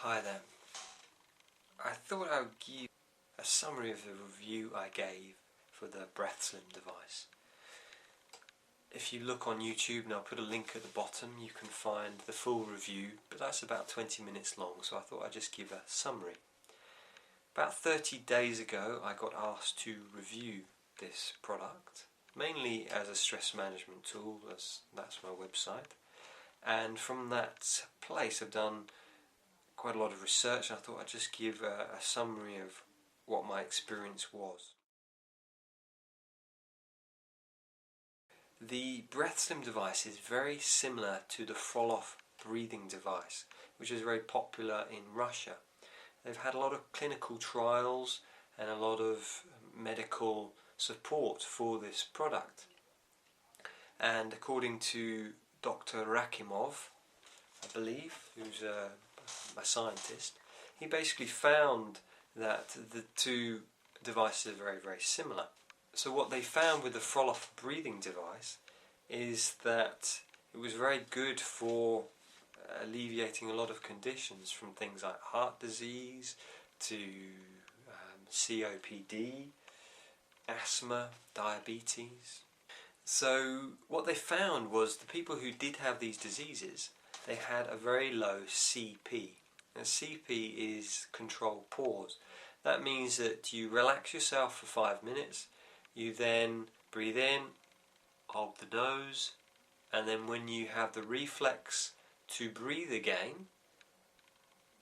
Hi there. I thought I would give a summary of the review I gave for the Breathslim device. If you look on YouTube, and I'll put a link at the bottom, you can find the full review, but that's about 20 minutes long, so I thought I'd just give a summary. About 30 days ago I got asked to review this product, mainly as a stress management tool, that's my website, and from that place I've done quite a lot of research, and I thought I'd just give a summary of what my experience was. The Breathslim device is very similar to the Frolov breathing device, which is very popular in Russia. They've had a lot of clinical trials and a lot of medical support for this product. And according to Dr. Rakhimov, I believe, who's a scientist, he basically found that the two devices are very, very similar. So what they found with the Frolov breathing device is that it was very good for alleviating a lot of conditions, from things like heart disease to COPD, asthma, diabetes. So what they found was the people who did have these diseases, they had a very low CP. And CP is controlled pause. That means that you relax yourself for 5 minutes, you then breathe in, hold the nose, and then when you have the reflex to breathe again,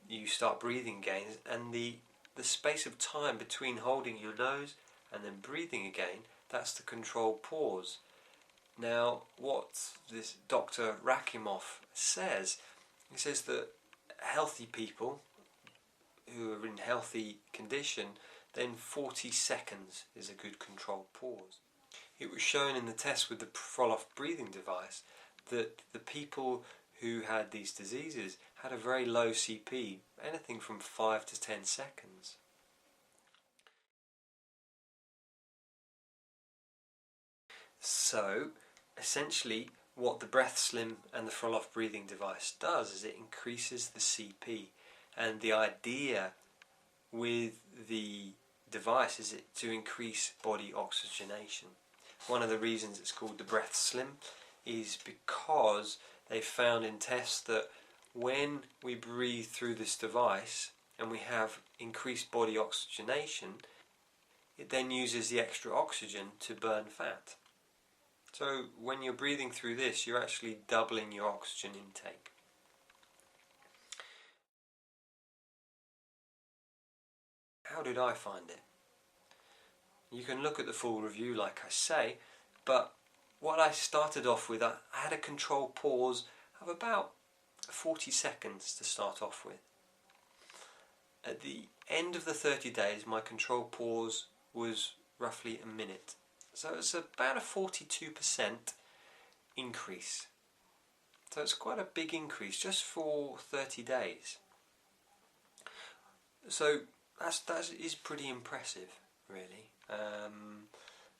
you start breathing again, and the space of time between holding your nose and then breathing again, that's the controlled pause. Now, what this Dr. Rakhimov says, he says that healthy people who are in healthy condition, then 40 seconds is a good controlled pause. It was shown in the test with the Frolov breathing device that the people who had these diseases had a very low CP, anything from 5 to 10 seconds. So, essentially, what the Breathslim and the Frolov breathing device does is it increases the CP, and the idea with the device is it to increase body oxygenation. One of the reasons it's called the Breathslim is because they found in tests that when we breathe through this device and we have increased body oxygenation, it then uses the extra oxygen to burn fat. So when you're breathing through this, you're actually doubling your oxygen intake. How did I find it? You can look at the full review, like I say, but what I started off with, I had a controlled pause of about 40 seconds to start off with. At the end of the 30 days, my controlled pause was roughly a minute. So it's about a 42% increase. So it's quite a big increase just for 30 days. So that is pretty impressive, really.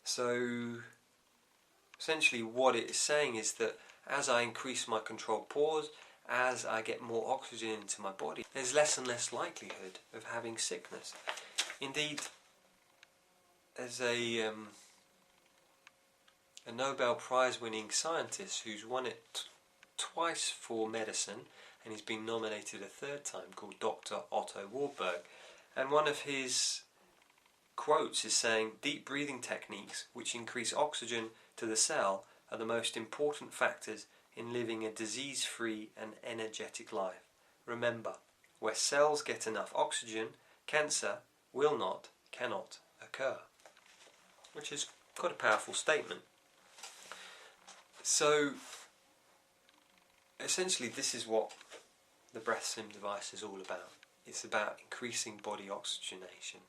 So essentially what it is saying is that as I increase my controlled pause, as I get more oxygen into my body, there's less and less likelihood of having sickness. Indeed, there's a Nobel Prize winning scientist who's won it twice for medicine, and he's been nominated a third time, called Dr. Otto Warburg. And one of his quotes is saying, "Deep breathing techniques which increase oxygen to the cell are the most important factors in living a disease-free and energetic life. Remember, where cells get enough oxygen, cancer will not, cannot occur." Which is quite a powerful statement. So essentially this is what the Breathslim device is all about. It's about increasing body oxygenation,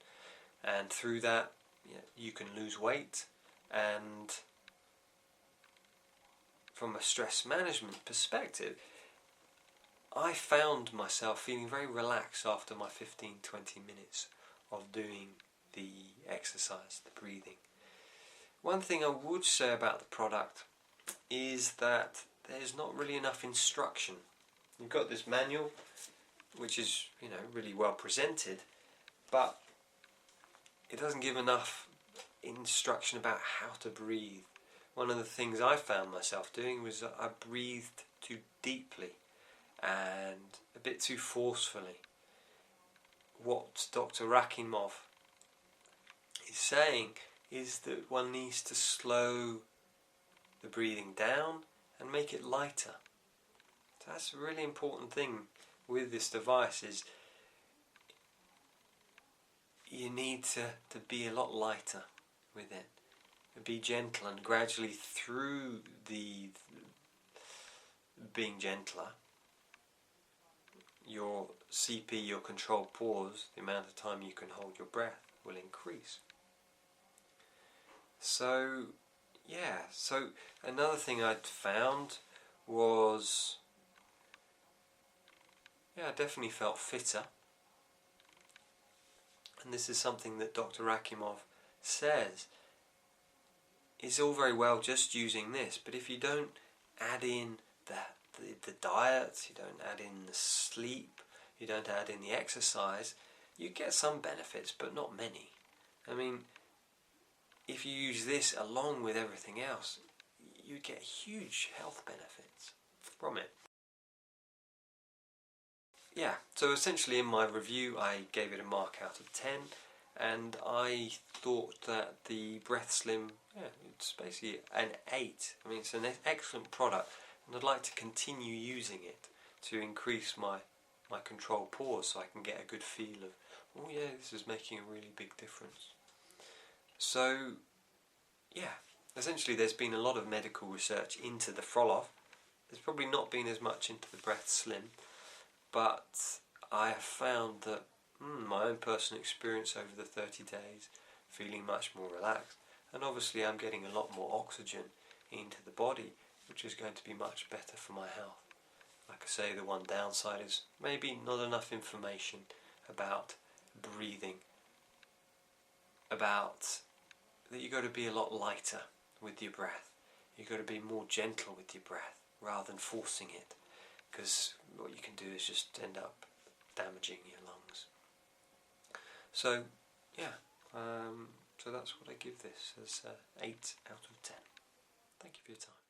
and through that you can lose weight, and from a stress management perspective, I found myself feeling very relaxed after my 15-20 minutes of doing the exercise, the breathing. One thing I would say about the product is that there's not really enough instruction. You've got this manual which is, you know, really well presented, but it doesn't give enough instruction about how to breathe. One of the things I found myself doing was that I breathed too deeply and a bit too forcefully. What Dr. Rakhimov is saying is that one needs to slow the breathing down and make it lighter. So that's a really important thing with this device, is you need to be a lot lighter with it. Be gentle, and gradually through the being gentler, your CP, your controlled pause, the amount of time you can hold your breath, will increase. So yeah, so another thing I'd found was, I definitely felt fitter. And this is something that Dr. Rakhimov says. It's all very well just using this, but if you don't add in the diet, you don't add in the sleep, you don't add in the exercise, you get some benefits, but not many. I mean, if you use this along with everything else, you get huge health benefits from it. Yeah, so essentially in my review I gave it a mark out of 10, and I thought that the Breathslim, it's basically an 8. I mean, it's an excellent product, and I'd like to continue using it to increase my control pause, so I can get a good feel of, oh yeah, this is making a really big difference. So yeah, essentially there's been a lot of medical research into the Frolov. There's probably not been as much into the Breathslim, but I have found that my own personal experience over the 30 days, feeling much more relaxed, and obviously I'm getting a lot more oxygen into the body, which is going to be much better for my health. Like I say, the one downside is maybe not enough information about breathing, about that you've got to be a lot lighter with your breath. You've got to be more gentle with your breath rather than forcing it, because what you can do is just end up damaging your lungs. So yeah, so that's what I give this, as 8 out of 10. Thank you for your time.